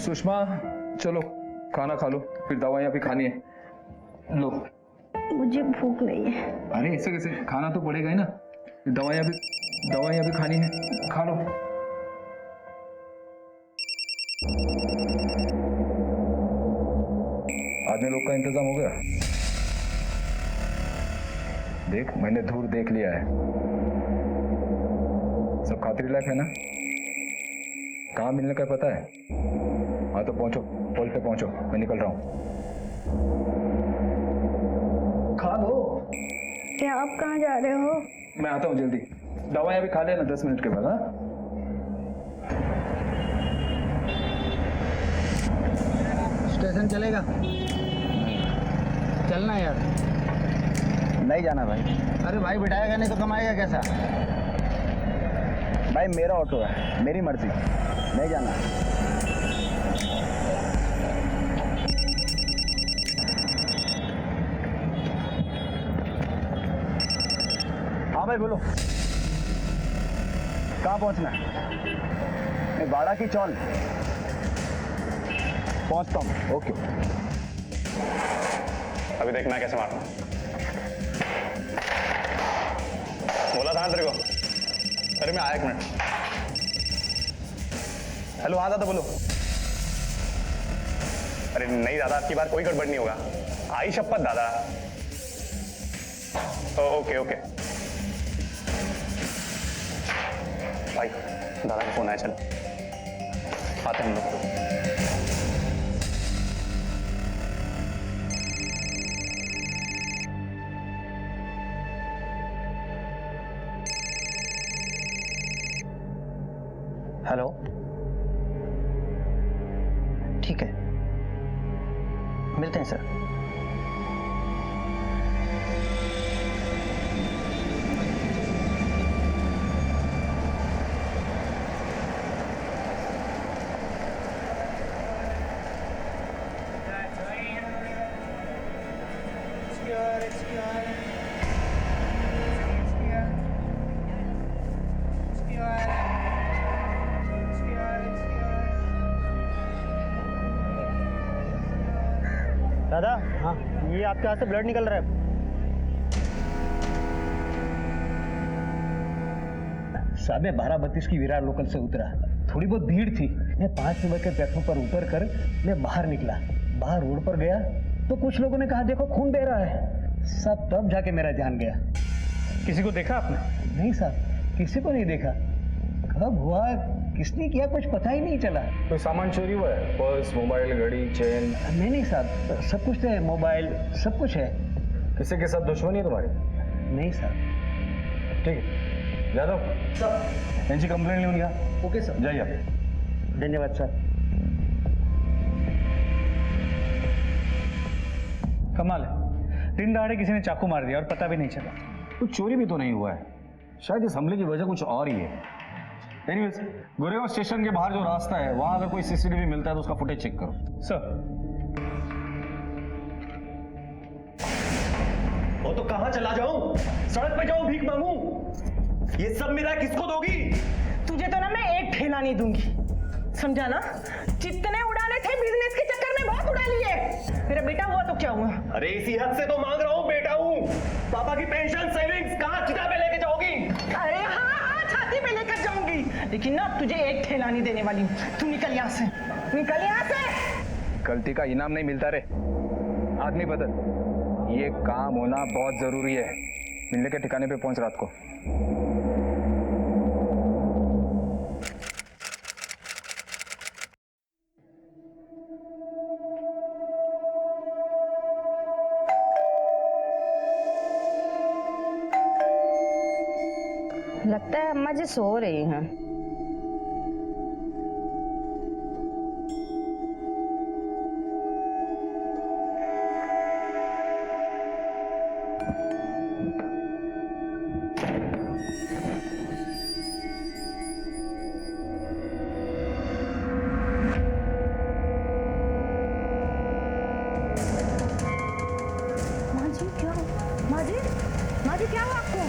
सुषमा चलो खाना खा लो, फिर दवाइयाँ भी खानी है। लो। मुझे भूख नहीं है। अरे ऐसे कैसे, खाना तो पड़ेगा ही ना, दवाइयाँ भी खानी है, खा लो। आदमी लोग का इंतजाम हो गया? देख मैंने धूर देख लिया है, सब खातिर लायक है ना? कहाँ मिलने का पता है? हाँ तो पहुंचो, पोल पे पहुंचो, मैं निकल रहा हूँ। खा लो। क्या आप कहाँ जा रहे हो? मैं आता हूँ जल्दी, दवाइयाँ भी खा लेना 10 मिनट के बाद। हाँ स्टेशन चलेगा? चलना यार। नहीं जाना भाई। अरे भाई बिठाएगा नहीं तो कमाएगा कैसा? भाई मेरा ऑटो है, मेरी मर्जी, नहीं जाना। हाँ भाई बोलो, कहाँ पहुँचना है? मैं बाड़ा की चौल पहुँचता हूँ। ओके। अभी देख मैं कैसे मारता हूँ। बोला था तेरे को। अरे मैं आया, एक मिनट। हेलो, हाँ दादा बोलो। अरे नहीं दादा, आपकी बार कोई गड़बड़ नहीं होगा, आई शपथ दादा। ओके ओके भाई, दादा का फोन आया, चलो आते हैं हम लोग। हेलो, ठीक है, मिलते हैं सर। दादा, हाँ ये आपके हाथ से ब्लड निकल रहा है। साहब मैं 12:32 की विरार लोकल से उतरा, थोड़ी बहुत भीड़ थी, मैं 5 नंबर के प्लेटफॉर्म पर उतर कर मैं बाहर निकला, बाहर रोड पर गया तो कुछ लोगों ने कहा देखो खून बह रहा है साहब, तब जाके मेरा ध्यान गया। किसी को देखा आपने? नहीं साहब, किसी को नहीं देखा, कब हुआ किसने किया कुछ पता ही नहीं चला। कोई सामान चोरी हुआ है? पर्स, मोबाइल, घड़ी, चेन? नहीं साहब, सब कुछ है, मोबाइल सब कुछ है। किसी के साथ दुश्मनी है तुम्हारी? नहीं साहब। ठीक है, यादव सर यांची कंप्लेंट लिहून घ्या। ओके सर, जाइए आप। धन्यवाद सर। कमाल है, दिन दहाड़े किसी ने चाकू मार दिया और पता भी नहीं चला। कुछ चोरी भी तो नहीं हुआ है, शायद इस हमले की वजह कुछ और ही है। एनीवेज, गोरेगांव स्टेशन के बाहर जो रास्ता है वहां अगर कोई सीसीटीवी मिलता है तो उसका फुटेज चेक करो। सर। वो तो कहां चला जाऊं, सड़क पे जाऊं, भीख मांगू? ये सब मेरा किसको दोगी? तुझे तो ना मैं एक ठेला नहीं दूंगी, समझा ना? जितने उड़ाने थे बिजनेस के चक्कर में बहुत उड़ा लिए। मेरा बेटा हुआ तो क्या हुआ? अरे इसी हद से तो मांग रहा हूं, बेटा हूं। पापा की पेंशन सेविंग्स कहां चिता पे लेके जाओगी? अरे हाँ, छाती पे लेकर जाऊंगी, लेकिन ना तुझे एक ठेला नहीं देने वाली हूँ। तू निकल यहाँ से, निकल यहाँ से। गलती का इनाम नहीं मिलता रे, आदमी बदल। ये काम होना बहुत जरूरी है। मिलने के ठिकाने पे पहुंच रात को। लगता है अम्मा जी सो रही हैं। माँ जी क्या हुआ आपको?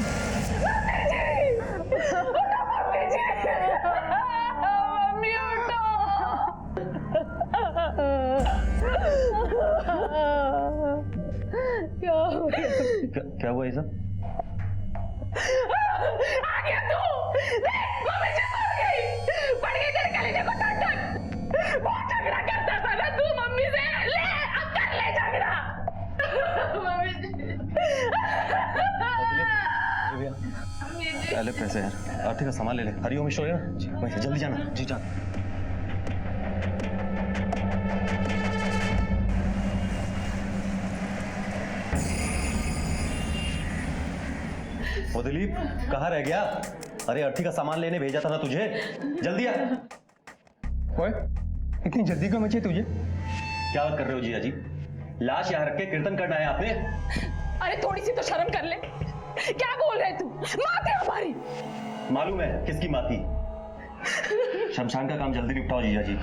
क्या हो गया? क्या हुआ ये सब? आ गया तू! देख, मम्मी जी मर गई! पड़ गई तेरे कलेजे को टन-टन! बहुत झगड़ा करता था ना तू मम्मी से! ले, अब कर ले झगड़ा! मम्मी जी! पहले पैसे यार, आरती का सामान ले ले। हरिओम मिश्रा है ना? भाई जल्दी जाना। जी जान। ओ दिलीप, कहाँ रह गया? अरे अर्थी का सामान लेने भेजा था ना तुझे, जल्दी आ। ओए, इतनी जल्दी क्यों मची तुझे? क्या बात कर रहे हो जीजा जी? लाश यहाँ रख के कीर्तन करना है आपने? अरे थोड़ी सी तो शर्म कर ले! क्या बोल रहे तू? माँ थी हमारी! मालूम है किसकी माँ थी। शमशान का काम जल्दी निपटाओ जीजा जी,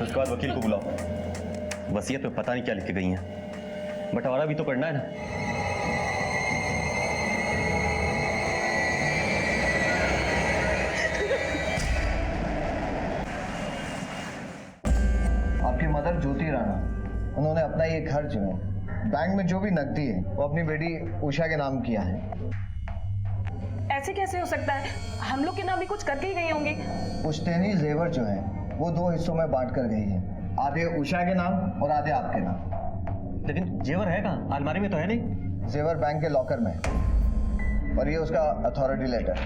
उसके बाद वकील को बुलाओ। वसीयत में पता नहीं क्या लिख के गई हैं, बंटवारा भी तो करना है ना। आपकी मदर ज्योति राणा, उन्होंने अपना ये घर जो है बैंक में जो भी नकदी है वो अपनी बेटी उषा के नाम किया है। ऐसे कैसे हो सकता है? हम लोग के नाम भी कुछ करके ही गए होंगे। पुश्तैनी जेवर जो है वो 2 हिस्सों में बांट कर गई है, आधे उषा के नाम और आधे आपके नाम। लेकिन जेवर है कहाँ? अलमारी में तो है नहीं। जेवर बैंक के लॉकर में है और ये उसका अथॉरिटी लेटर।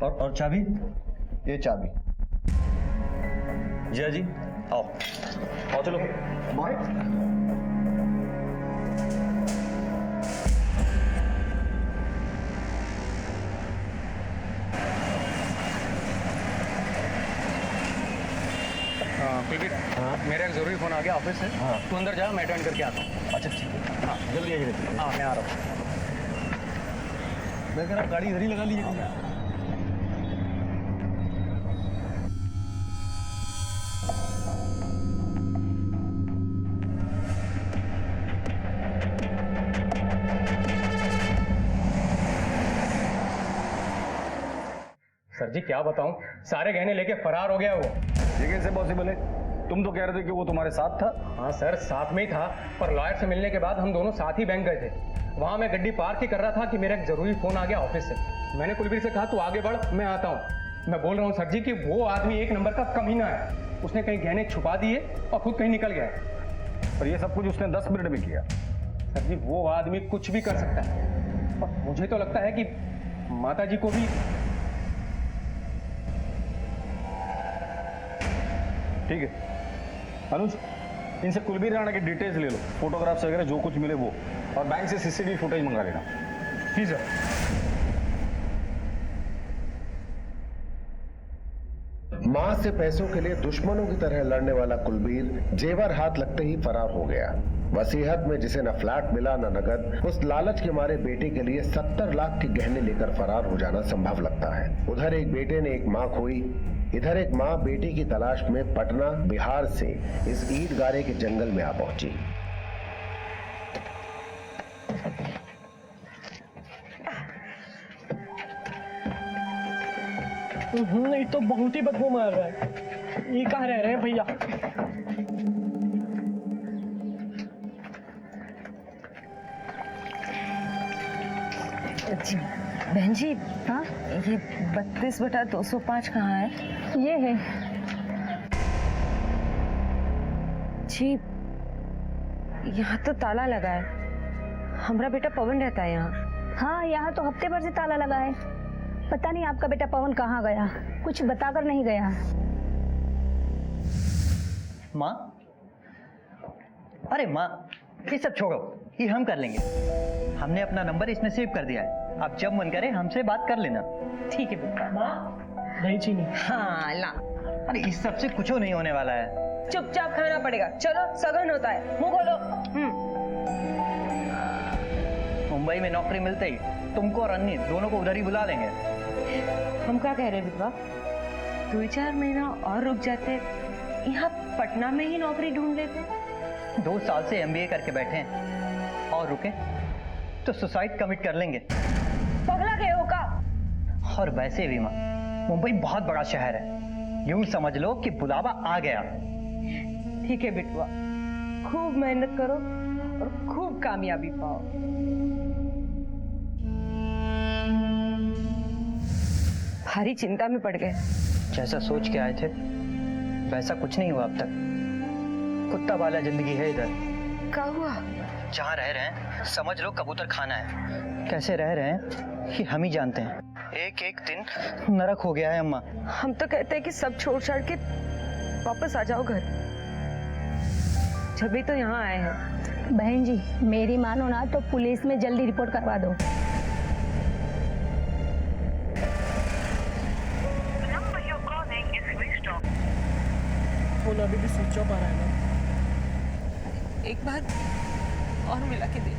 और चाबी? ये चाबी। जीजा जी आओ, आओ चलो। बॉय, कुलदीप, मेरा एक जरूरी फोन आ गया ऑफिस से। तू अंदर जा, मैं अटेंड करके आता हूँ। अच्छा ठीक है। हाँ जल्दी आइए। हाँ मैं आ रहा हूँ। मैं कह रहा गाड़ी इधर ही लगा लीजिए। सर जी क्या बताऊं, सारे गहने लेके फरार हो गया वो। ये कैसे पॉसिबल है? तुम तो कह रहे थे कि वो तुम्हारे साथ था। हाँ सर, साथ में ही था, पर लॉयर से मिलने के बाद हम दोनों साथ ही बैंक गए थे। वहां मैं गड्डी पार्क ही कर रहा था कि मेरा एक जरूरी फोन आ गया ऑफिस से। मैंने कुलवीर से कहा तू आगे बढ़, मैं आता हूँ। मैं बोल रहा हूँ सर जी कि वो आदमी एक नंबर का कमीना है। उसने कहीं गहने छुपा दिए और खुद कहीं निकल गया है। और ये सब कुछ उसने 10 मिनट में किया। सर जी वो आदमी कुछ भी कर सकता है, और मुझे तो लगता है कि माता जी को भी। ठीक है अनुज, इनसे कुलबीर राणा की डिटेल्स ले लो, फोटोग्राफ्स वगैरह जो कुछ मिले वो, और बैंक से सीसीटीवी फुटेज मंगा लेना। जी सर। मां से पैसों के लिए दुश्मनों की तरह लड़ने वाला कुलबीर जेवर हाथ लगते ही फरार हो गया। वसीयत में जिसे न फ्लैट मिला न नगद, उस लालच के मारे बेटे के लिए 70 लाख के गहने लेकर फरार हो जाना संभव लगता है। उधर एक बेटे ने एक मां खोई, इधर एक मां बेटी की तलाश में पटना बिहार से इस ईट गारे के जंगल में आ पहुंची। ये तो बहुत ही बदबू मार रहा है। ये कहाँ रह रहे हैं भैया? जी बहन जी, हाँ ये 32/205 कहाँ है? ये है जी। यहाँ तो ताला लगा है। हमारा बेटा पवन रहता है यहाँ। हाँ, यहाँ तो हफ्ते भर से ताला लगा है। पता नहीं आपका बेटा पवन कहाँ गया, कुछ बताकर नहीं गया। माँ, अरे माँ, ये सब छोड़ो, ये हम कर लेंगे। हमने अपना नंबर इसमें सेव कर दिया है। आप जब मन करे हमसे बात कर लेना। ठीक है बेटा। माँ दही चीनी। हाँ ला। अरे इस सब से कुछ नहीं होने वाला है। चुपचाप खाना पड़ेगा। चलो सगन होता है, मुंह खोलो। मुंबई में नौकरी मिलते ही तुमको और अन्य दोनों को उधर ही बुला लेंगे। हम क्या कह रहे हैं विधवा, 2-4 महीना और रुक जाते, यहाँ पटना में ही नौकरी ढूंढ लेते। 2 साल से MBA करके बैठे हैं, और रुके तो सुसाइड कमिट कर लेंगे। पगला गए हो का? और वैसे भी माँ, मुंबई बहुत बड़ा शहर है, यूं समझ लो कि बुलावा आ गया। ठीक है बिटुआ, खूब मेहनत करो और खूब कामयाबी पाओ। भारी चिंता में पड़ गए। जैसा सोच के आए थे वैसा कुछ नहीं हुआ अब तक। कुत्ता वाला जिंदगी है इधर। क्या हुआ? जहाँ रह रहे हैं समझ लो कबूतर खाना है। कैसे रह रहे हैं कि हम ही जानते हैं। एक एक दिन नरक हो गया है अम्मा। हम तो कहते हैं कि सब छोड़ छाड़ के वापस आ जाओ घर। जब तो यहाँ आए हैं। बहन जी, मेरी मानो ना तो पुलिस में जल्दी रिपोर्ट करवा दो। फोन अभी भी स्विच ऑफ आ रहा है ना, एक बार और मिला के दे।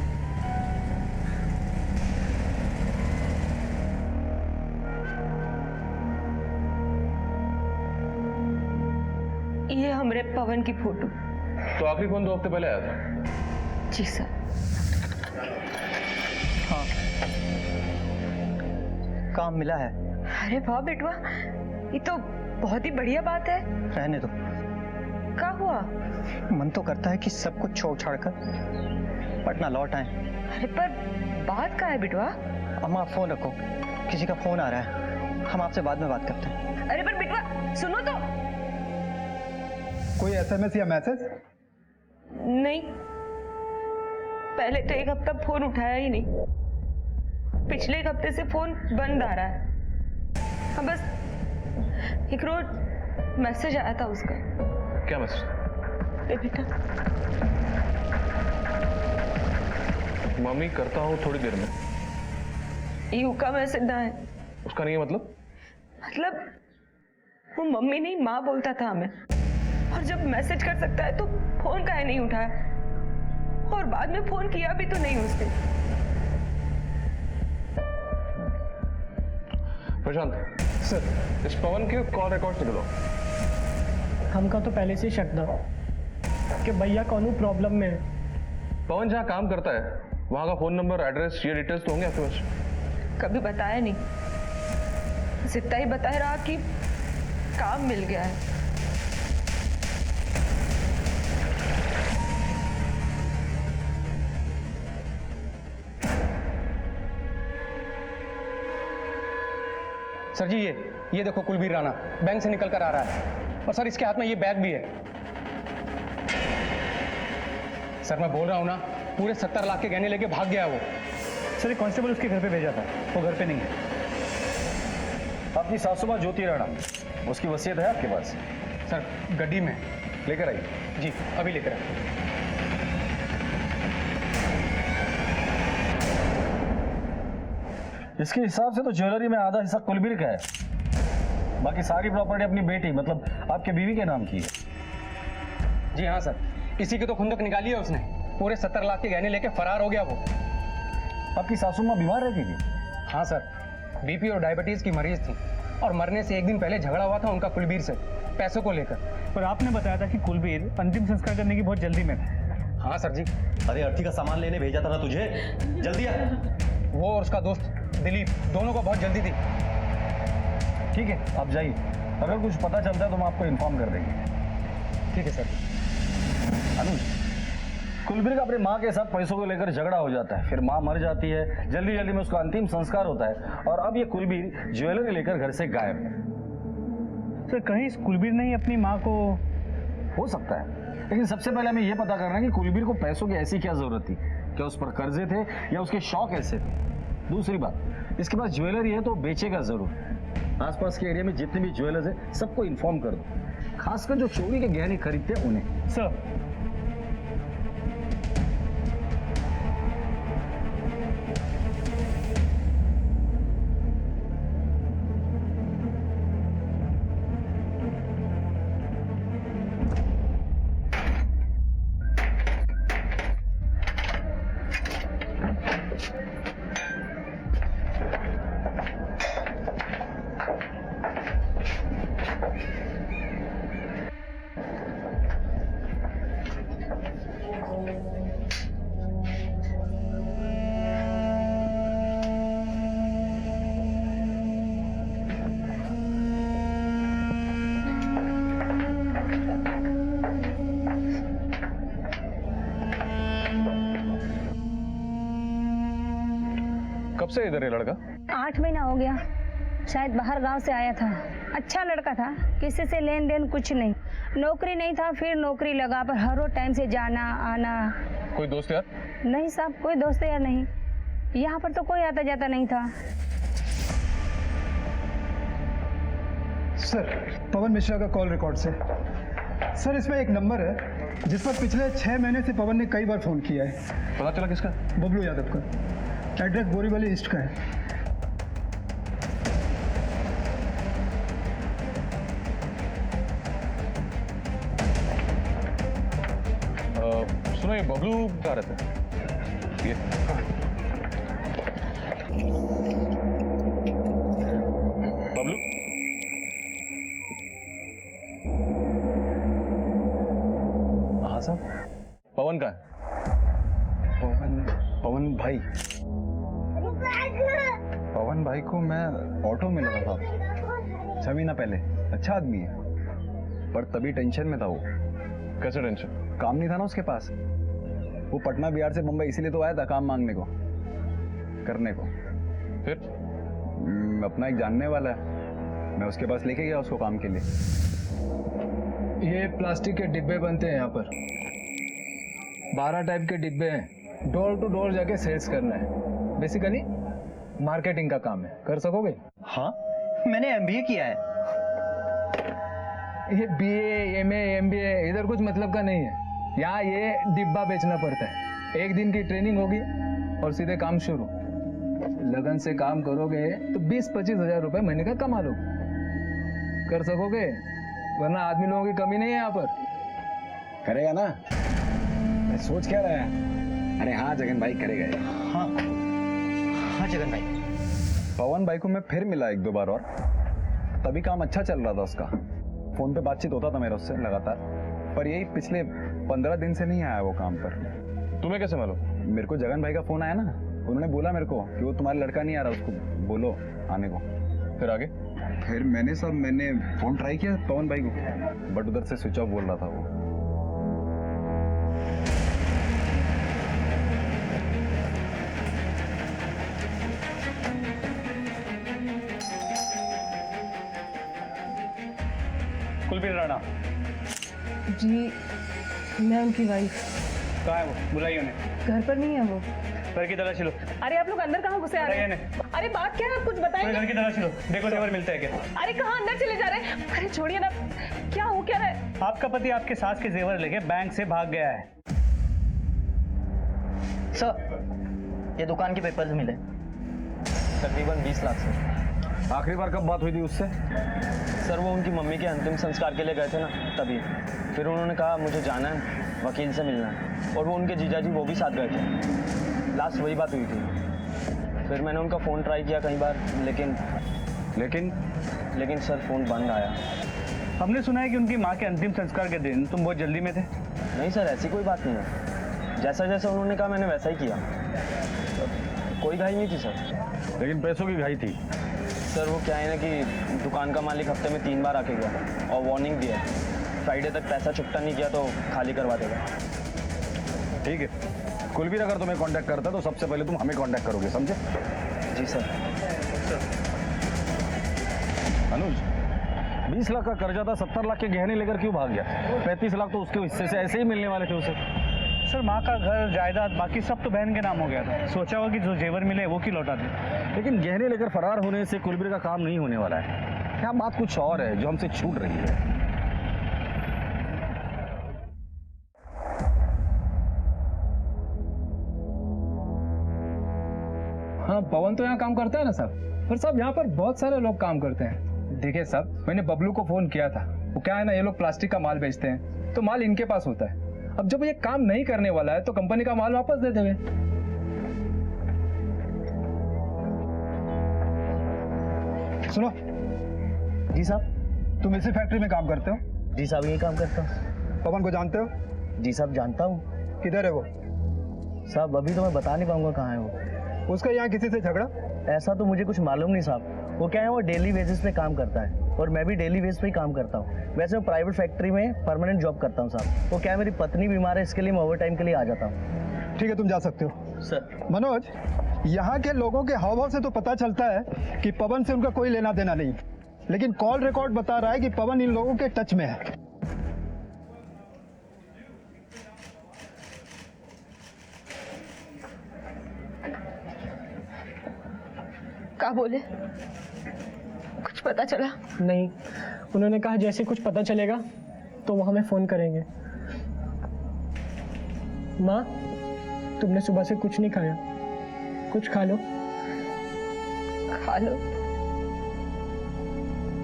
ये हमरे पवन की फोटो। तो आखिरी फोन 2 हफ्ते पहले आया था। जी सर। हाँ, काम मिला है। अरे वाह बेटवा, ये तो बहुत ही बढ़िया बात है। रहने दो। क्या हुआ? मन तो करता है कि सब कुछ छोड़ छाड़ कर पटना लौट आए। अरे पर बात क्या है बिटवा? अम्मा फोन रखो, किसी का फोन आ रहा है, हम आपसे बाद में बात करते हैं। अरे पर बिटवा सुनो तो। कोई SMS या मैसेज? नहीं, पहले तो 1 हफ्ता फोन उठाया ही नहीं। पिछले 1 हफ्ते से फोन बंद आ रहा है। हाँ बस एक रोज मैसेज आया था उसका। क्या मैसेज? ए बेटा, मम्मी करता हूँ थोड़ी देर में। यू का मैसेज ना है। उसका नहीं है मतलब? मतलब वो मम्मी नहीं माँ बोलता था हमें, और जब मैसेज कर सकता है तो फोन काहे नहीं उठाया, और बाद में फोन किया भी तो नहीं उसने। प्रशांत सर, इस पवन के कॉल रिकॉर्ड निकलो। हमका तो पहले से शक था कि भैया कौन प्रॉब्लम में है। पवन जहाँ काम करता है वहाँ का फोन नंबर, एड्रेस, ये डिटेल्स तो होंगे आपके पास? कभी बताया नहीं, बस इतना ही बताया रहा कि काम मिल गया है। सर जी, ये देखो कुलबीर राणा बैंक से निकल कर आ रहा है, और सर इसके हाथ में ये बैग भी है। सर मैं बोल रहा हूँ ना, पूरे 70 लाख के गहने लेके भाग गया वो। सर कांस्टेबल उसके घर पे भेजा था, वो घर पे नहीं है। आपकी सासू माँ ज्योति राणा, उसकी वसीयत है आपके पास? सर गड्डी में लेकर आइए। जी, अभी लेकर आए। इसके हिसाब से तो ज्वेलरी में आधा हिस्सा कुलबीर का है, बाकी सारी प्रॉपर्टी अपनी बेटी मतलब आपके बीवी के नाम की है। जी हाँ सर, इसी की तो खुंदक निकाली है उसने। पूरे 70 लाख के गहने लेके फरार हो गया वो। आपकी सासू माँ बीमार रहती थी? हाँ सर, बीपी और डायबिटीज की मरीज थी, और मरने से 1 दिन पहले झगड़ा हुआ था उनका कुलबीर से पैसों को लेकर। पर आपने बताया था कि कुलबीर अंतिम संस्कार करने की बहुत जल्दी में था। हाँ सर जी। अरे अर्थी का सामान लेने भेजा था ना तुझे, जल्दी आ। वो और उसका दोस्त दिलीप, दोनों को बहुत जल्दी थी। ठीक है, आप जाइए, अगर कुछ पता चलता है तो हम आपको इन्फॉर्म कर देंगे। ठीक है सर। अनुज, कुलबीर का अपनी माँ के साथ पैसों को लेकर झगड़ा हो जाता है, फिर माँ मर जाती है, जल्दी जल्दी में उसका अंतिम संस्कार होता है, और अब ये कुलबीर ज्वेलरी लेकर घर से गायब है। सर कहीं इस कुलबीर ने ही अपनी माँ को... हो सकता है, लेकिन सबसे पहले हमें यह पता करना है कि कुलबीर को पैसों की ऐसी क्या जरूरत थी, क्या उस पर कर्जे थे या उसके शौक ऐसे थे। दूसरी बात, इसके पास ज्वेलरी है तो बेचेगा जरूर। आसपास के एरिया में जितने भी ज्वेलर्स है सबको इन्फॉर्म कर दो, खासकर जो चोरी के गहने खरीदते हैं उन्हें। सर से इधर है लड़का? 8 महीना हो गया, शायद बाहर गांव से आया था। अच्छा लड़का था, किसी से लेन देन कुछ नहीं, नौकरी नहीं था, फिर नौकरी लगा, पर हर रोज टाइम से जाना आना। कोई दोस्त यार? नहीं साहब, कोई दोस्त यार नहीं, यहाँ पर तो कोई आता जाता नहीं था। सर, पवन मिश्रा का कॉल रिकॉर्ड से। सर, इसमें एक नंबर है जिस पर पिछले 6 महीने से पवन ने कई बार फोन किया है। पता चला किसका? बबलू यादव का। एड्रेस बोरीवली ईस्ट का है। सुनो, ये बबलू कहाँ रहता है? ये बबलू? हाँ साहब। पवन का है? पवन भाई, पवन भाई को मैं ऑटो में लगा था 6 महीना पहले। अच्छा आदमी है, पर तभी टेंशन में था वो। कैसे टेंशन? काम नहीं था ना उसके पास। वो पटना बिहार से मुंबई इसीलिए तो आया था काम मांगने को, करने को। फिर? अपना एक जानने वाला है, मैं उसके पास लेके गया उसको काम के लिए। ये प्लास्टिक के डिब्बे बनते हैं यहाँ पर, 12 टाइप के डिब्बे हैं। डोर टू डोर जाके सेल्स करना है। बेसिकली मार्केटिंग का काम है। कर सकोगे? हाँ, मैंने MBA किया है। ये BA, MA, MBA इधर कुछ मतलब का नहीं है। यहाँ ये डिब्बा बेचना पड़ता है। 1 दिन की ट्रेनिंग होगी और सीधे काम शुरू। लगन से काम करोगे तो 20-25 हजार रुपए महीने का कमा लोगे। कर सकोगे? वरना आदमी लोगों की कमी नहीं है यहाँ पर। करेगा ना? मैं सोच क्या रहा है? अरे हाँ जगन भाई, करेगा। हाँ हाँ जगन भाई। पवन भाई को मैं फिर मिला 1-2 बार, और तभी काम अच्छा चल रहा था उसका। फोन पे बातचीत होता था मेरा उससे लगातार, पर यही पिछले 15 दिन से नहीं आया वो काम पर। तुम्हें कैसे मालूम? मेरे को जगन भाई का फोन आया ना, उन्होंने बोला मेरे को कि वो तुम्हारा लड़का नहीं आ रहा, उसको बोलो आने को। फिर आगे? फिर मैंने फोन ट्राई किया पवन भाई को, बट उधर से स्विच ऑफ बोल रहा था वो। कुलबीर राणा। जी, मैं उनकी वाइफ। कहाँ है वो? बुलाइए उन्हें। घर पर नहीं है वो। घर की तलाशी लो। अरे आप लोग अंदर कहाँ घुसे आ रहे हैं? अरे बात क्या है, आप कुछ बताएंगे? घर की तलाशी लो, देखो जेवर मिलता है क्या। अरे कहाँ अंदर चले जा रहे हैं? अरे छोड़िए ना, क्या हो क्या रहा है? आपका पति आपके सास के जेवर लेके बैंक से भाग गया है। सर, ये दुकान के पेपर्स मिले, तकरीबन 20 लाख से। आखिरी बार कब बात हुई थी उससे? सर, वो उनकी मम्मी के अंतिम संस्कार के लिए गए थे ना, तभी। फिर उन्होंने कहा मुझे जाना है, वकील से मिलना है, और वो उनके जीजाजी वो भी साथ गए थे। लास्ट वही बात हुई थी। फिर मैंने उनका फ़ोन ट्राई किया कई बार, लेकिन सर फ़ोन बंद आया। हमने सुना है कि उनकी माँ के अंतिम संस्कार के दिन तुम बहुत जल्दी में थे। नहीं सर, ऐसी कोई बात नहीं है। जैसा जैसा उन्होंने कहा मैंने वैसा ही किया। कोई घाई नहीं थी सर। लेकिन पैसों की घाई थी। सर, वो क्या है ना कि दुकान का मालिक हफ्ते में 3 बार आके गया और वार्निंग दिया है, फ्राइडे तक पैसा चुकता नहीं किया तो खाली करवा देगा। ठीक है, कुलबीर अगर तुम्हें कांटेक्ट करता तो सबसे पहले तुम हमें कांटेक्ट करोगे, समझे? जी सर। अनुज, 20 लाख का कर्जा था, 70 लाख के गहने लेकर क्यों भाग गया? 35 लाख तो उसके हिस्से से ऐसे ही मिलने वाले थे उसे। सर, माँ का घर जायदाद बाकी सब तो बहन के नाम हो गया था। सोचा होगा कि जो जेवर मिले वो क्यों लौटा दे। लेकिन गहने लेकर फरार होने से कुलबीर का काम नहीं होने वाला है। यहाँ बात कुछ और है जो हमसे छूट रही है। हाँ, पवन तो यहाँ काम करता है ना साहब, पर साहब यहाँ पर बहुत सारे लोग काम करते हैं। देखिए साहब, मैंने बबलू को फोन किया था। वो क्या है ना, ये लोग प्लास्टिक का माल बेचते हैं, तो माल इनके पास होता है। अब जब ये काम नहीं करने वाला है तो कंपनी का माल वापस दे देंगे। सुनो जी साहब। तुम इसी फैक्ट्री में काम करते हो? जी साहब, यही काम करता हूँ। पवन को जानते हो? जी साहब, जानता हूँ। किधर है वो? साहब, अभी तो मैं बता नहीं पाऊंगा कहाँ है वो। उसका यहाँ किसी से झगड़ा? ऐसा तो मुझे कुछ मालूम नहीं साहब। वो क्या है, वो डेली बेसिस पे काम करता है और मैं भी डेली बेसिस पे ही काम करता हूँ। वैसे मैं प्राइवेट फैक्ट्री में परमानेंट जॉब करता हूँ साहब। वो क्या है, मेरी पत्नी बीमार है, इसके लिए मैं ओवर टाइम के लिए आ जाता हूँ। ठीक है, तुम जा सकते हो। सर। मनोज, यहाँ के लोगों के हाव भाव से तो पता चलता है कि पवन से उनका कोई लेना देना नहीं, लेकिन कॉल रिकॉर्ड बता रहा है कि पवन इन लोगों के टच में है। क्या बोले? कुछ पता चला? नहीं, उन्होंने कहा जैसे कुछ पता चलेगा तो वो हमें फोन करेंगे। माँ, तुमने सुबह से कुछ नहीं खाया, कुछ खा लो। खा लो?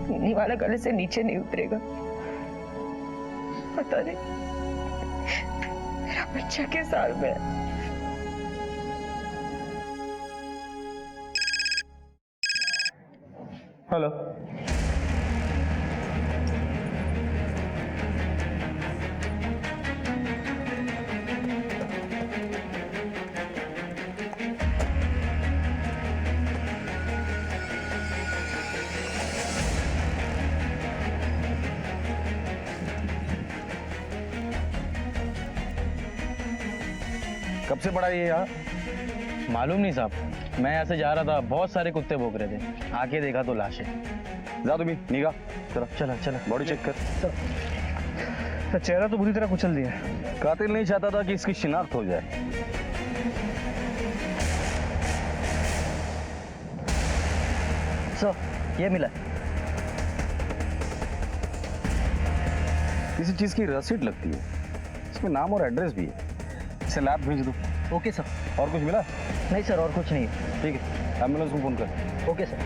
नीनी वाला गले से नीचे नहीं उतरेगा। पता नहीं मेरा बच्चा किस हाल में है। हेलो। कब से पड़ा ये यहाँ? मालूम नहीं साहब, मैं यहाँ से जा रहा था, बहुत सारे कुत्ते भौंक रहे थे, आके देखा तो लाश है। जा तुम्हें निगाह चला चला चला बॉडी चेक कर। तो चेहरा तो बुरी तरह कुचल दिया है। कातिल नहीं चाहता था कि इसकी शिनाख्त हो जाए। सर ये मिला। किसी चीज की रसीद लगती है, इसमें नाम और एड्रेस भी है। इसे लैब भेज दो। Okay sir. और कुछ मिला? नहीं सर, और कुछ नहीं। ठीक है, एम्बुलेंस को फोन कर। Okay sir.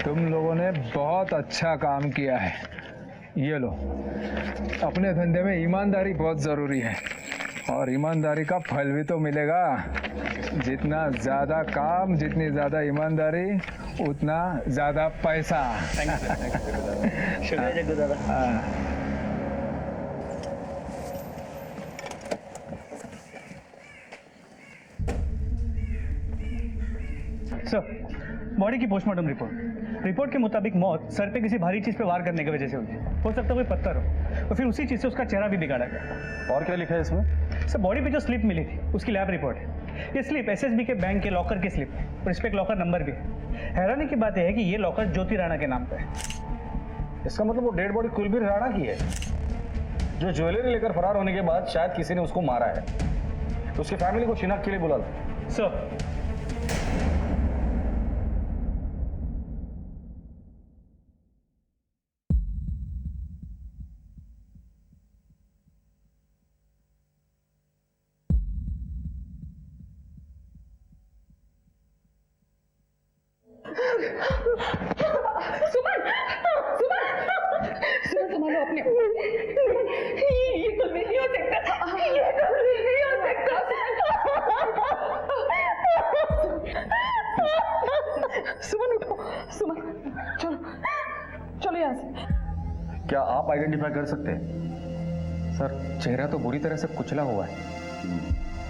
तुम लोगों ने बहुत अच्छा काम किया है। ये लो, अपने धंधे में ईमानदारी बहुत जरूरी है, और ईमानदारी का फल भी तो मिलेगा। जितना ज्यादा काम, जितनी ज्यादा ईमानदारी, उतना ज्यादा पैसा। शुक्रिया जग्गू दादा। सर, बॉडी की पोस्टमार्टम रिपोर्ट के मुताबिक मौत सर पे किसी भारी चीज पे वार करने की वजह से हुई। हो सकता है कोई पत्थर हो, तो फिर उसी चीज से उसका चेहरा भी बिगाड़ा गया। और क्या लिखा है इसमें? सर, बॉडी पे जो स्लिप मिली थी उसकी लैब रिपोर्ट है। ये स्लिप एसएसबी के बैंक के लॉकर की स्लिप और इस पे एक लॉकर नंबर भी है। हैरानी की बात यह है कि ये लॉकर ज्योति राणा के नाम पे है। इसका मतलब वो डेड बॉडी कुलबीर राणा की है, जो ज्वेलरी लेकर फरार होने के बाद शायद किसी ने उसको मारा है। तो उसकी फैमिली को शिनाख्त के लिए बुला लो। सर, सुमन, संभालो अपने। ये कुलबीर नहीं हो सकता, ये कुलबीर नहीं हो सकता। सुमन उठो, सुमन चलो चलो यहाँ से। क्या आप आइडेंटिफाई कर सकते हैं? सर, चेहरा तो बुरी तरह से कुचला हुआ है।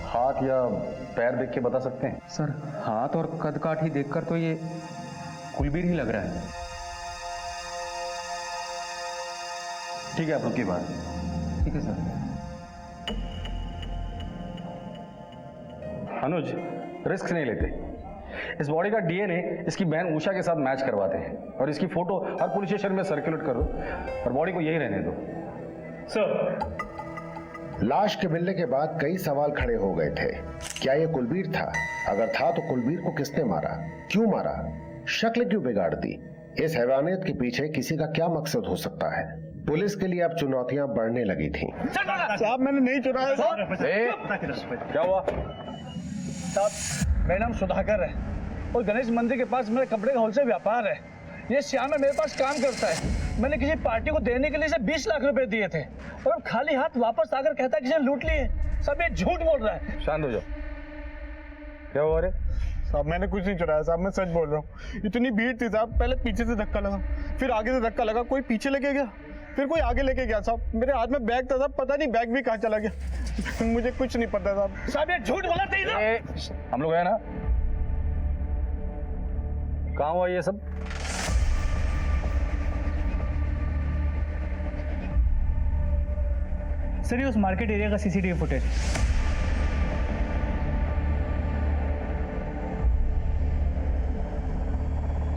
हाथ या पैर देख के बता सकते हैं? सर, हाथ और कद काठ ही देखकर तो ये कुलबीर ही लग रहा है। ठीक है, आप रुकिए बात। ठीक है सर। अनुज, रिस्क नहीं लेते। इस बॉडी का डीएनए इसकी बहन उषा के साथ मैच करवाते हैं, और इसकी फोटो हर पुलिस स्टेशन में सर्कुलेट करो, और बॉडी को यही रहने दो। सर, लाश के मिलने के बाद कई सवाल खड़े हो गए थे। क्या ये कुलबीर था? अगर था तो कुलबीर को किसने मारा, क्यों मारा, शक्ल क्यों बिगाड़ दी? इस हैवानियत के पीछे किसी का क्या मकसद हो सकता है? पुलिस के लिए अब चुनौतियां बढ़ने लगी थीं। साहब, मैंने नहीं चुराया साहब। क्या हुआ? साहब, मेरा नाम सुधाकर है और गणेश मंदिर के पास मेरे कपड़े का होलसेल व्यापार है। ये श्याम है, मेरे पास काम करता है। मैंने किसी पार्टी को देने के लिए इसे 20 लाख रुपए दिए थे, और अब खाली हाथ वापस आकर कहता है कि इसे लूट लिए। सब ये झूठ बोल रहा है। शांत हो जाओ। क्या हुआ रे? साहब, मैंने कुछ नहीं चुराया साहब, मैं सच बोल रहा हूँ। इतनी भीड़ थी साहब, पहले पीछे से धक्का लगा, फिर आगे से धक्का लगा, कोई पीछे लेके गया, फिर कोई आगे लेके गया साहब। मेरे हाथ में बैग था साहब, पता नहीं बैग भी कहाँ चला गया। मुझे कुछ नहीं पता साहब। साहब, ये झूठ बोला था। हम लोग है ना, कहाँ हुआ ये सब? सर ये उस मार्केट एरिया का सीसीटीवी फुटेज।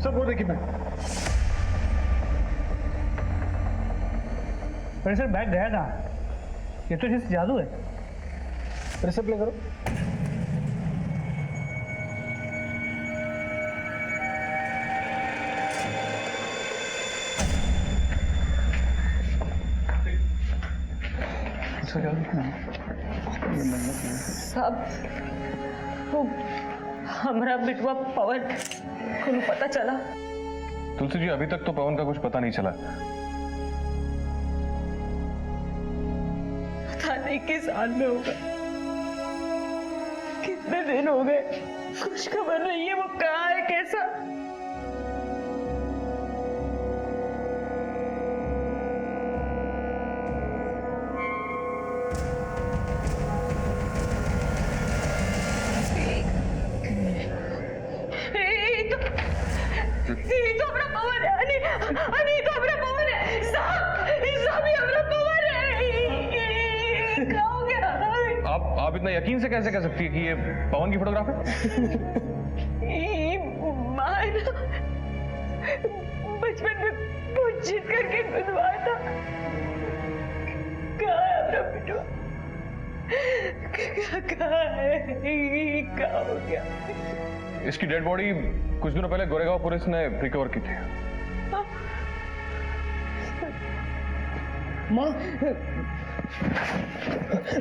सर वो देखिए मैं अरे सर बैग गया कहाँ? ये तो जैसे जादू है। फिर से प्ले करो। सब वो हमारा बिटवा पवन को पता चला। तुलसी जी अभी तक तो पवन का कुछ पता नहीं चला। पता नहीं किस हाल में होगा, कितने दिन हो गए कुछ खबर नहीं है वो कहाँ है कैसा। ये तो अपना पवन है, अरे तो अपना पवन है, सब ही अपना पवन है। क्या हो गया? आप इतना यकीन से कैसे कह सकती है कि ये पवन की फोटोग्राफ है? माँ ना बचपन में बहुत जिद करके गुदवाया था। कहाँ है अपना बिटवा? कहाँ है? क्या हो गया? इसकी डेड बॉडी कुछ दिनों पहले गोरेगांव पुलिस ने रिकवर की थी। माँ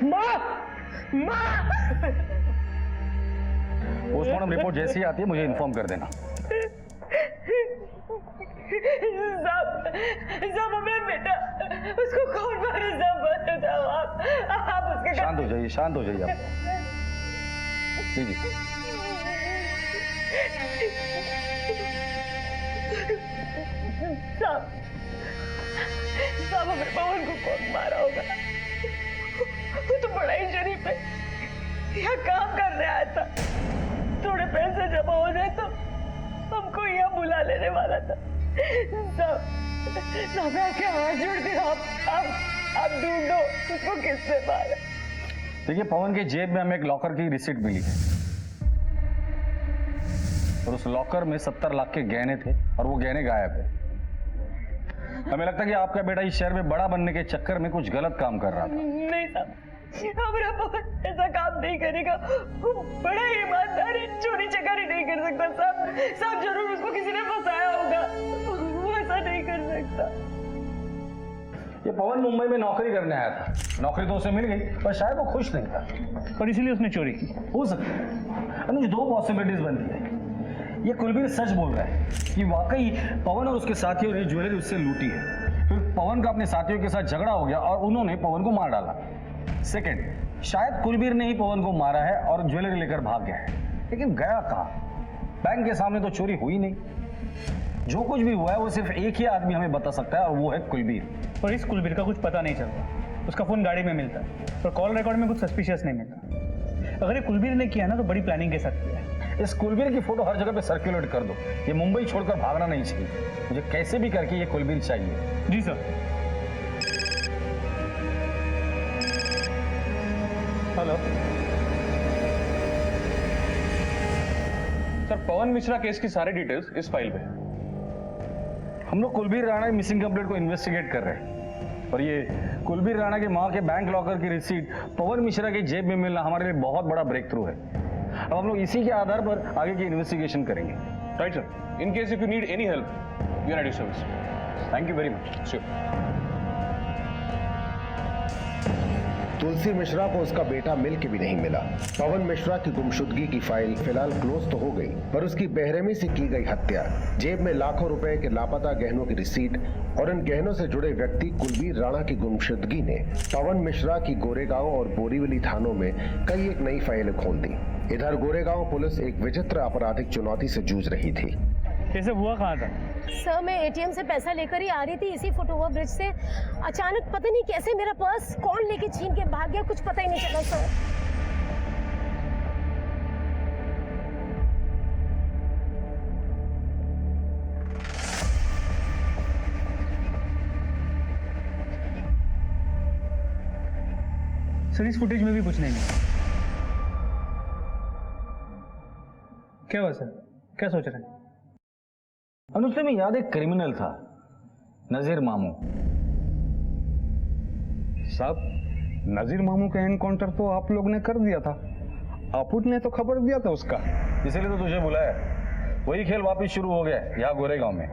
माँ माँ पोस्टमार्टम रिपोर्ट जैसी ही आती है मुझे इन्फॉर्म कर देना। सब अपना बेटा उसको कौन मारे? सब बताओ आप उसके। शांत हो जाइए, शांत हो जाइए आप। लीजिए। साहब हमें पवन को कौन मारा होगा? वो तो बड़ा ही शरीफ है, यहाँ काम करने आया था। थोड़े पैसे जमा हो जाए तो हमको यहाँ बुला लेने वाला था। साहब मैं आपके हाथ जोड़ती हूँ, आप ढूंढो उसको किससे मारा। देखिए पवन के जेब में हमें एक लॉकर की रिसीट मिली है और उस लॉकर में 70 लाख के गहने थे और वो गहने गायब है। हमें लगता है कि आपका बेटा इस शहर में बड़ा बनने के चक्कर में कुछ गलत काम कर रहा था। नहीं साहब, हमारा पवन ऐसा काम नहीं करेगा। वो बड़ा ईमानदार है, चोरी चकारी नहीं कर सकता। साहब जरूर उसको किसी ने फंसाया होगा, वो ऐसा नहीं कर सकता। ये पवन मुंबई में नौकरी करने आया था, नौकरी तो उसे मिल गई पर शायद वो खुश नहीं था और इसीलिए उसने चोरी की। हो सकता है। अनुज दो पॉसिबिलिटीज बनती है। ये कुलबीर सच बोल रहा है कि वाकई पवन और उसके साथियों ने ज्वेलरी उससे लूटी है, फिर पवन का अपने साथियों के साथ झगड़ा हो गया और उन्होंने पवन को मार डाला। सेकंड, शायद कुलबीर ने ही पवन को मारा है और ज्वेलरी लेकर भाग गया है। लेकिन गया कहाँ? बैंक के सामने तो चोरी हुई नहीं। जो कुछ भी हुआ है वो सिर्फ एक ही आदमी हमें बता सकता है और वो है कुलबीर। और इस कुलबीर का कुछ पता नहीं चलता। उसका फोन गाड़ी में मिलता है और कॉल रिकॉर्ड में कुछ सस्पिशियस नहीं मिलता। अगर ये कुलबीर ने किया ना तो बड़ी प्लानिंग के साथ किया है। इस कुलबीर की फोटो हर जगह पे सर्कुलेट कर दो। ये मुंबई छोड़कर भागना नहीं चाहिए। मुझे कैसे भी करके ये कुलबीर चाहिए। जी सर। हेलो सर, पवन मिश्रा केस की सारी डिटेल्स इस फाइल पे है। हम लोग कुलबीर राणा की मिसिंग कंप्लेंट को इन्वेस्टिगेट कर रहे हैं और ये कुलबीर राणा के मां के बैंक लॉकर की रिसीट पवन मिश्रा के जेब में मिलना हमारे लिए बहुत बड़ा ब्रेक थ्रू है। अब हम लोग इसी के आधार पर आगे की इन्वेस्टिगेशन करेंगे। Right sir, in case if you need any help we are at your service. Thank you very much. Sure. Tulsi Mishra को उसका बेटा मिल के भी नहीं मिला। पवन मिश्रा की गुमशुदगी की फाइल फिलहाल क्लोज तो हो गई, पर उसकी बेरहमी से की गई हत्या, जेब में लाखों रुपए के लापता गहनों की रिसीट और इन गहनों से जुड़े व्यक्ति कुलबीर राणा की गुमशुदगी ने पवन मिश्रा की गोरेगांव और बोरीवली थानों में कई एक नई फाइलें खोल दी। इधर गोरेगांव पुलिस एक विचित्र आपराधिक चुनौती से जूझ रही थी। ये सब हुआ कहाँ था? सर मैं एटीएम से पैसा लेकर ही आ रही थी इसी फुटओवर ब्रिज से। अचानक पता नहीं कैसे मेरा पर्स कौन लेके छीन के भाग गया, कुछ पता ही नहीं चला सर। सर इस फुटेज में भी कुछ नहीं है। क्या हुआ सर, क्या सोच रहे हैं? अनुज तुम्हें याद एक क्रिमिनल था, नजीर मामू। साहब, नजीर मामू का एनकाउंटर तो आप लोग ने कर दिया था, आपुट ने तो खबर दिया था उसका, इसीलिए तो तुझे बुलाया। वही खेल वापस शुरू हो गया यहाँ गोरेगांव में।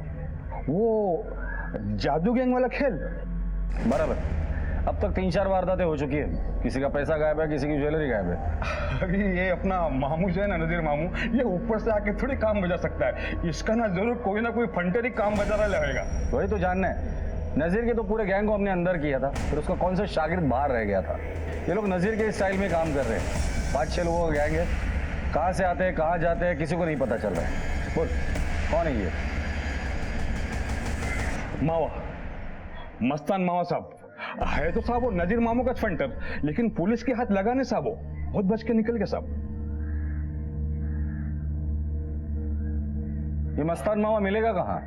वो जादू गैंग वाला खेल। बराबर। अब तक 3-4 वारदातें हो चुकी है। किसी का पैसा गायब है, किसी की ज्वेलरी गायब है। अभी ये अपना मामू जो है ना, नजीर मामू, ये ऊपर से आके थोड़ी काम बजा सकता है। इसका ना जरूर कोई ना कोई फंटेरी काम बजा रहा रहेगा। वही तो जानना है। नजीर के तो पूरे गैंग को हमने अंदर किया था, फिर उसका कौन सा शागिर्द बाहर रह गया था। ये लोग नजीर के स्टाइल में काम कर रहे हैं। 5-6 लोगों का गैंग है, कहाँ से आते हैं कहाँ जाते हैं किसी को नहीं पता चल रहा है। बोल कौन है ये? मावा, मस्तान मावा साहब है तो साहब वो नजीर मामू का फंटर, लेकिन पुलिस के हाथ लगाने साहब वो बहुत बच के निकल गया साहब। ये मस्तान मावा मिलेगा कहाँ?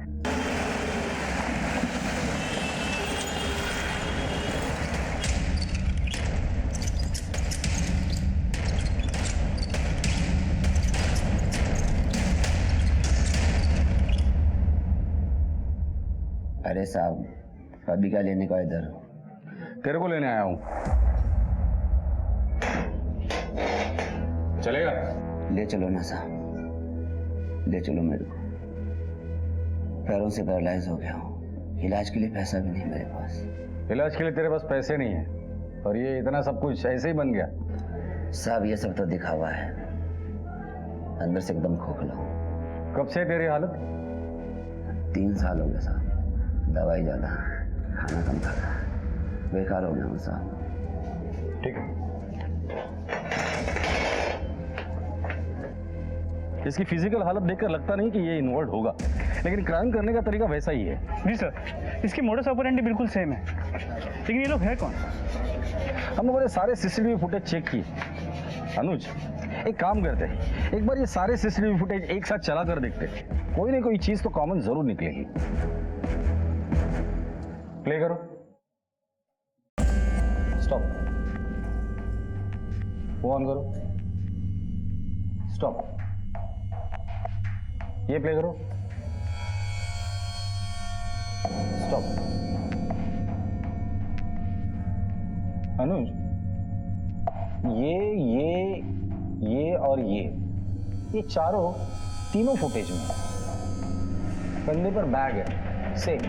अरे साहब, अभी क्या लेने का इधर? तेरे को लेने आया हूं। चलेगा? ले चलो ना साहब, ले चलो मेरे को। पैरों से पैरालाइज हो गया हूँ, इलाज के लिए पैसा भी नहीं मेरे पास। इलाज के लिए तेरे पास पैसे नहीं है और ये इतना सब कुछ ऐसे ही बन गया? साहब ये सब तो दिखावा है, अंदर से एकदम खोखला हूँ। कब से तेरी हालत? 3 साल हो गए साहब, दवाई ज्यादा, खाना कम खाता, बेकार हो गया हूँ साहब। ठीक है, इसकी फिजिकल हालत देखकर लगता नहीं कि ये इन्वॉल्व होगा, लेकिन क्राइम करने का तरीका वैसा ही है। जी सर, इसकी मोडस ऑपरेंडी बिल्कुल सेम है, लेकिन ये लोग है कौन? हम लोगों ने सारे सीसीटीवी फुटेज चेक किए। अनुज, एक काम करते हैं, एक बार ये सारे सीसीटीवी फुटेज एक साथ चला कर देखते हैं, कोई ना कोई चीज तो कॉमन जरूर निकलेगी। प्ले करो। स्टॉप। वो ऑन करो। स्टॉप। ये प्ले करो। स्टॉप। अनुज, ये और ये तीनों फुटेज में कंधे पर बैग है, सेम।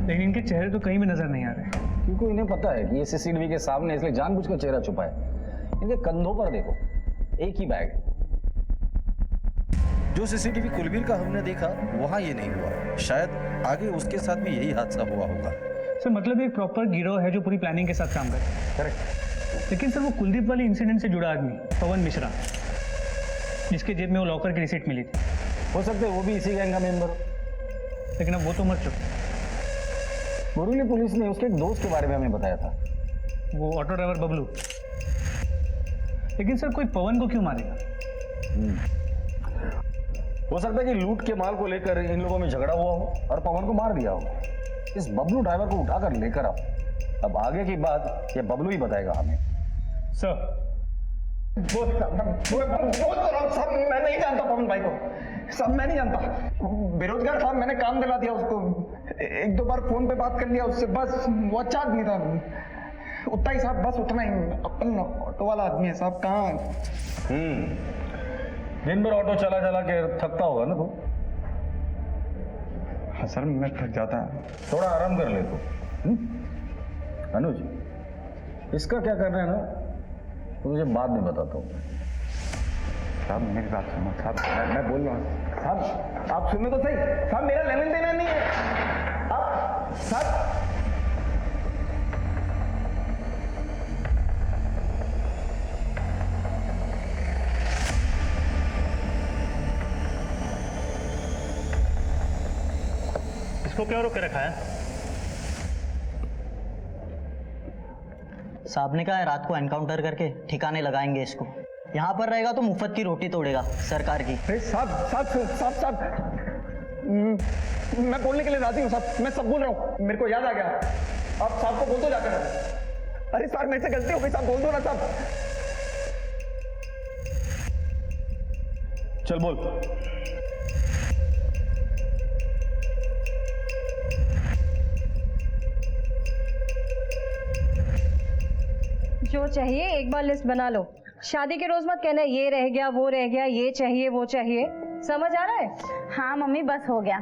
लेकिन इनके चेहरे तो कहीं भी नजर नहीं आ रहे, क्योंकि इन्हें पता है कि ये सीसीटीवी के सामने, इसलिए जानबूझकर चेहरा छुपा है। इनके कंधों पर देखो, एक ही बैग है। जो सीसीटीवी कुलबीर का हमने देखा वहां ये नहीं हुआ, शायद आगे उसके साथ भी यही हादसा हुआ होगा। सर मतलब एक प्रॉपर गिरोह है जो पूरी प्लानिंग के साथ काम करता है। करेक्ट। लेकिन सर वो कुलदीप वाली इंसिडेंट से जुड़ा आदमी पवन मिश्रा, जिसके जेब में वो लॉकर की रिसीट मिली थी, हो सकता है वो भी इसी गैंग का मेंबर हो, लेकिन अब वो तो मर चुका। बोरीवली पुलिस ने उसके एक दोस्त के बारे में हमें बताया था, वो ऑटो ड्राइवर बबलू। लेकिन सर कोई पवन को क्यों मारेगा? हो सकता है कि लूट के माल को लेकर इन लोगों में झगड़ा हुआ हो और पवन को मार दिया हो। इस बबलू ड्राइवर को उठाकर लेकर आओ, अब आगे की बात ये बबलू ही बताएगा हमें। सर साहब मैं नहीं जानता पवन भाई को, साहब मैं नहीं जानता। बेरोजगार साहब, मैंने काम दिला दिया उसको, 1-2 बार फोन पे बात कर लिया उससे, बस। वो अच्छा आदमी था, उतना ही साहब, बस उतना ही। अपन ऑटो वाला आदमी है साहब, कहाँ। दिन भर ऑटो चला चला के थकता होगा ना तू? हाँ सर, मैं थक जाता है। थोड़ा आराम कर ले तू। अनुज, इसका क्या करना है ना, तो मुझे बाद में बताता हूँ। साहब मेरी बात सुनो साहब, मैं बोल रहा हूँ साहब, आप सुनो तो सही साहब, मेरा लेना देना नहीं है। आप साहब, इसको क्या रोक के रखा है? साहब ने कहा है रात को एनकाउंटर करके ठिकाने लगाएंगे इसको। यहाँ पर रहेगा तो मुफ्त की रोटी तोड़ेगा सरकार की। साहब साहब साहब साहब, मैं बोलने के लिए राजी हूँ साहब, मैं सब बोल रहा हूँ, मेरे को याद आ गया। आप साहब को बोल दो जाकर। अरे सर मेरे से गलती हो गई साहब, बोल दो ना साहब। चल बोल। जो चाहिए एक बार लिस्ट बना लो। शादी के रोज मत कहना ये रह गया वो रह गया, ये चाहिए वो चाहिए। समझ आ रहा है? हाँ मम्मी बस हो गया।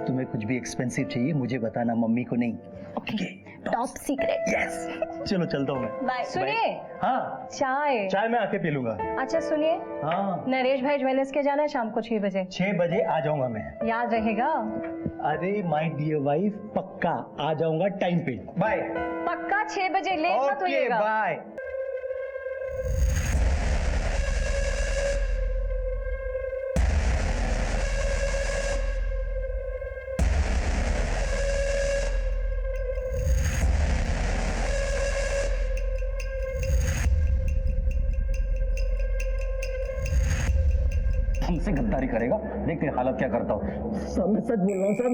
तुम्हें कुछ भी एक्सपेंसिव चाहिए मुझे बताना, मम्मी को नहीं। Okay top secret. यस चलो चलता हूँ मैं। बाय। सुनिए, हाँ चाय चाय मैं आके पी लूंगा। अच्छा सुनिए, हाँ नरेश भाई ज्वेलर्स के जाना है शाम को 6 बजे। 6 बजे आ जाऊंगा मैं। याद रहेगा? अरे माय डियर वाइफ पक्का आ जाऊंगा टाइम पे। बाय। पक्का 6 बजे, लेट मत होइएगा। बाय। हमसे गद्दारी करेगा, देख तेरी हालत क्या करता हूँ। साहब मैं सच बोल रहा हूँ साहब,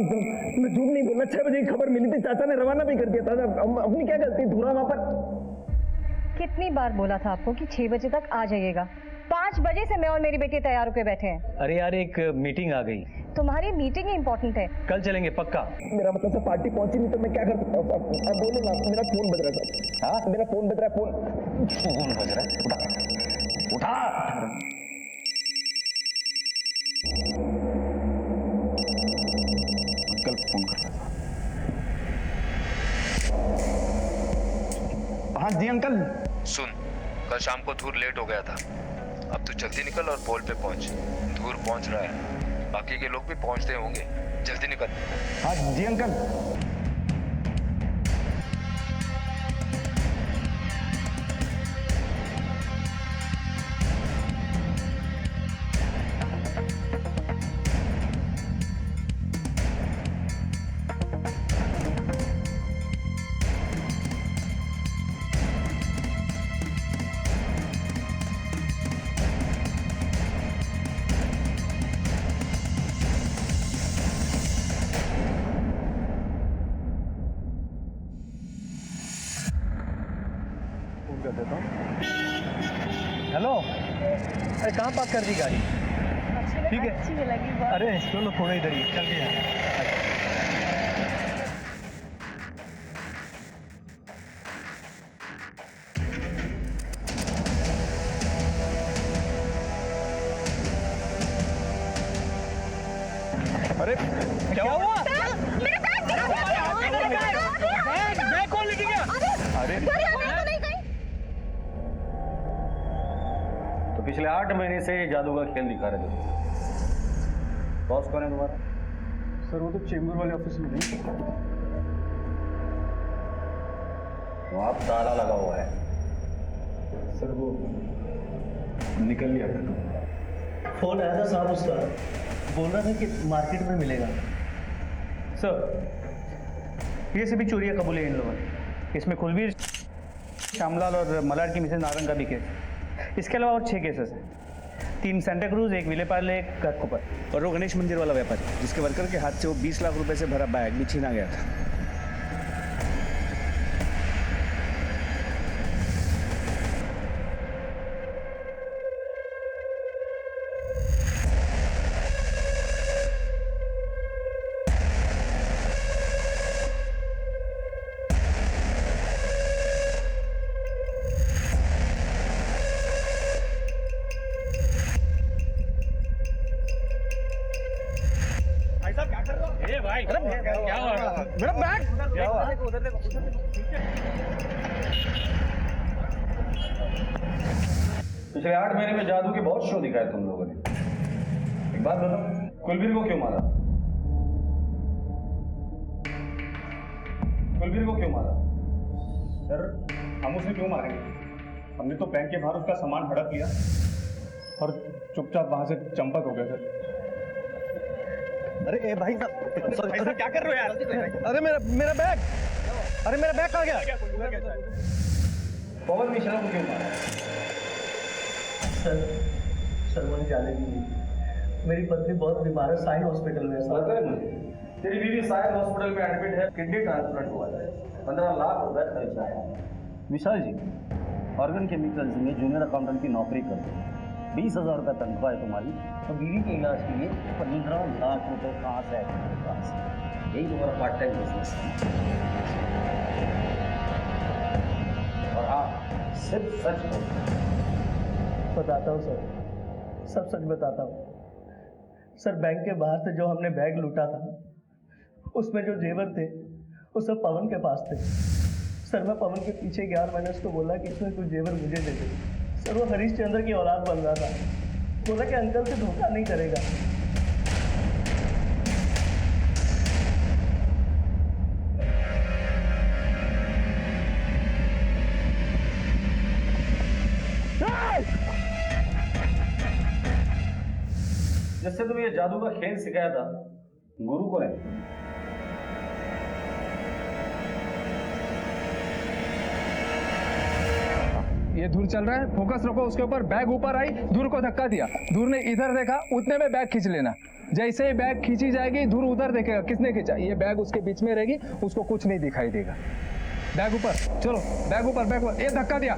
मैं झूठ नहीं बोल रहा। 6 बजे की खबर मिली थी, चाचा ने रवाना भी कर दिया था। अपनी क्या गलती, धूरा वहां पर। कितनी बार बोला था आपको कि 6 बजे तक आ जाइएगा? 5 बजे से मैं और मेरी बेटी तैयार होकर बैठे हैं। अरे यार एक मीटिंग आ गई। तुम्हारी मीटिंग ही इम्पोर्टेंट है। कल चलेंगे पक्का। मेरा मतलब सर पार्टी पहुंची नहीं तो मैं क्या कर सकता हूँ? अब बोलो ना, मेरा फोन बज रहा है सर। हाँ मेरा फोन बज रहा है। फोन बज रहा है, उठा उठा। कल फोन कर रहा था। हाँ जी अंकल। सुन, कल शाम को धूर लेट हो गया था। अब तू जल्दी निकल और पोल पे पहुंच। धूर पहुंच रहा है, बाकी के लोग भी पहुंचते होंगे। जल्दी निकल। हाँ जी अंकल। हेलो, अरे कहाँ पार्क कर दी गाड़ी? ठीक है, अच्छी लगी बहुत। अरे चलो थोड़ा इधर ही चल दिया। अरे क्या हुआ? बैग कौन लेके गया? अरे तो पिछले 8 महीने से ये जादू का खेल दिखा रहे थे। बॉस कौन है तुम्हारा? सर वो तो चेंबर वाले ऑफिस में नहीं। वहां ताला लगा हुआ है। सर वो निकल लिया था। फोन आया था साहब उसका, बोल रहा था कि मार्केट में मिलेगा। सर ये सभी चोरियां कबूल है इन लोगों ने। इसमें कुलबीर, श्यामलाल और मलाड की मिसेज नारंग का भी केस। इसके अलावा और 6 केसेस हैं। 3 सेंटा क्रूज, 1 विलेपार्ले, 1 घाटकोपर। और वो गणेश मंदिर वाला व्यापारी जिसके वर्कर के हाथ से वो 20 लाख रुपए से भरा बैग भी छीना गया था। क्या हुआ? मेरा बैग क्या हुआ? उधर देखो। पिछले 8 महीने में जादू के बहुत शो दिखाए तुम लोगों ने। एक बात बताओ, कुलबीर को क्यों मारा? कुलबीर को क्यों मारा? सर हम उसे क्यों मारेंगे? हमने तो बैंक के बाहर उसका सामान हड़प लिया और चुपचाप वहां से चंपत हो गया सर। अरे ए भाई साहब, सॉरी क्या कर रहे हो यार? अरे मेरा बैग, अरे मेरा बैग कहाँ गया? पवन मिश्रा को क्यों मारा? सर मुझे जाने दीजिए, मेरी पत्नी बहुत बीमार है, साइन हॉस्पिटल में। पता है मुझे, तेरी बीवी साइन हॉस्पिटल में एडमिट है, किडनी ट्रांसप्लांट हुआ है। 15 लाख रुपए खर्चा है। विशाल जी, ऑर्गन केमिकल्स में जूनियर अकाउंटेंट की नौकरी करते हैं, 20,000 रुपये तनख्वाह है तुम्हारी, और बीवी के इलाज के लिए 15 लाख रुपए कहाँ से आए तुम्हारे पास? यही तुम्हारा पार्ट टाइम बिजनेस है। और हाँ, सिर्फ सच बोलो। बताता हूँ सर, सब सच बताता हूँ सर। बैंक के बाहर से जो हमने बैग लूटा था, उसमें जो जेवर थे वो सब पवन के पास थे सर। मैं पवन के पीछे गया और मैंने उसको बोला कि इसमें कुछ जेवर मुझे दे दे सर। वो हरीश चंद्र की औलाद बन रहा था, बोला कि अंकल से धोखा नहीं करेगा। जिससे तुम्हें ये जादू का खेल सिखाया था, गुरु को नहीं। ये धूर चल रहा है, फोकस रखो उसके ऊपर। बैग ऊपर आई, धूर को धक्का दिया, धूर ने इधर देखा, उतने में बैग खींच लेना। जैसे ही बैग खींची जाएगी, धूर उधर देखेगा किसने खींचा, ये बैग उसके बीच में रहेगी, उसको कुछ नहीं दिखाई देगा। बैग ऊपर, चलो बैग ऊपर, बैग ऊपर। ये धक्का दिया,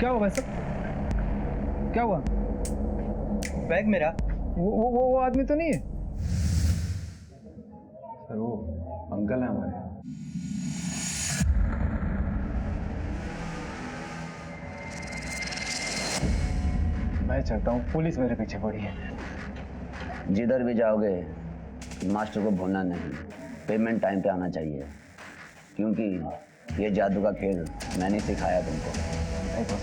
क्या हुआ भाई साहब, क्या हुआ? बैग मेरा। वो आदमी तो नहीं है सर, वो अंकल है हमारे। मैं चलता हूँ, पुलिस मेरे पीछे पड़ी है। जिधर भी जाओगे मास्टर को भूलना नहीं, पेमेंट टाइम पे आना चाहिए, क्योंकि ये जादू का खेल मैंने सिखाया तुमको। नहीं बस,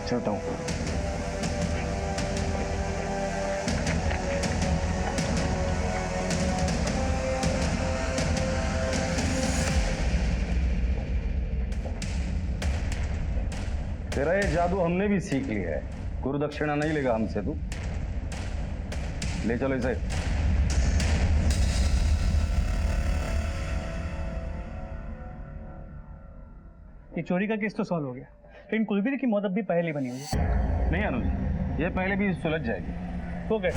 चलता हूँ। तेरा ये जादू हमने भी सीख लिया है, गुरु दक्षिणा नहीं लेगा हमसे तू। ले चलो इसे। ये चोरी का केस तो सॉल्व हो गया, लेकिन कुलबीर की मौत अब भी पहले बनी हुई है। नहीं अनुज, ये पहले भी सुलझ जाएगी। तो क्या?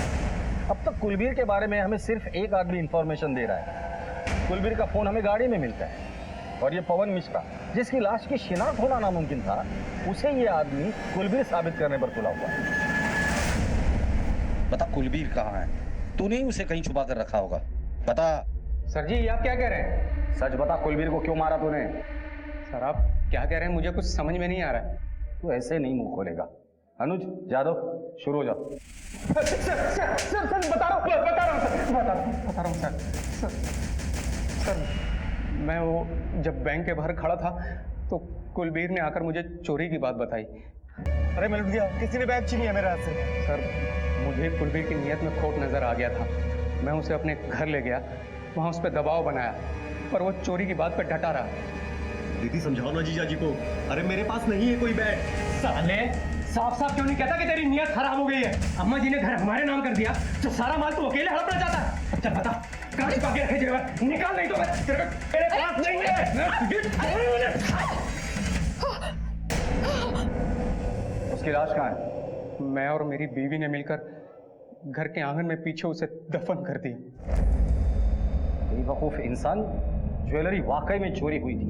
अब तक कुलबीर के बारे में हमें सिर्फ एक आदमी इंफॉर्मेशन दे रहा है। कुलबीर का फोन हमें गाड़ी में मिलता है, और ये पवन मिश्रा, जिसकी लाश की शिनाख्त होना नामुमकिन था, उसे ये आदमी कुलबीर साबित करने पर तुला हुआ है। बता कुलबीर कहाँ है? तूने ही उसे कहीं छुपा कर रखा होगा, बता। सर जी, ये आप क्या कह रहे हैं? सच बता, कुलबीर को क्यों मारा तूने? सर आप क्या कह रहे हैं, मुझे कुछ समझ में नहीं आ रहा है। तू ऐसे नहीं मुंह खोलेगा। अनुज जादव, शुरू हो जाओ। सर बता रहा हूँ सर। मैं वो जब बैंक के बाहर खड़ा था तो कुलबीर ने आकर मुझे चोरी की बात बताई। अरे मैं लुट गया, किसी ने बैग छीनी है मेरे हाथ से। सर मुझे कुलबीर की नीयत में खोट नजर आ गया था। मैं उसे अपने घर ले गया, वहाँ उस पर दबाव बनाया, पर वो चोरी की बात पर डटा रहा। दीदी समझाओ ना जीजा जी को। अरे मेरे पास नहीं है कोई बैग। साले साफ साफ क्यों नहीं कहता कि तेरी नीयत खराब हो गई है? अम्मा जी ने घर हमारे नाम कर दिया तो सारा माल तू अकेले हड़पना चाहता है। चल बता, कहाँ छुपा के रखे जेवर? निकाल, नहीं तो मेरे पास नहीं है। उसकी लाश कहाँ है? मैं और मेरी बीवी ने मिलकर घर के आंगन में पीछे उसे दफन कर दिया। बेवकूफ इंसान, ज्वेलरी वाकई में चोरी हुई थी।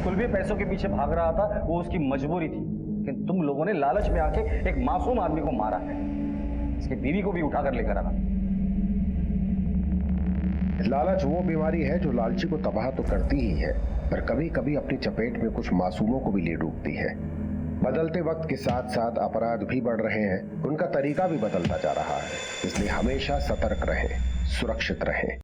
कुलबीर पैसों के पीछे भाग रहा था, वो उसकी मजबूरी थी, लेकिन तुम लोगों ने लालच में आके एक मासूम आदमी को मारा है। इसकी बीवी को भी उठाकर लेकर आना। लालच वो बीमारी है जो लालची को तबाह तो करती ही है, पर कभी कभी अपनी चपेट में कुछ मासूमों को भी ले डूबती है। बदलते वक्त के साथ साथ अपराध भी बढ़ रहे हैं, उनका तरीका भी बदलता जा रहा है, इसलिए हमेशा सतर्क रहें, सुरक्षित रहें।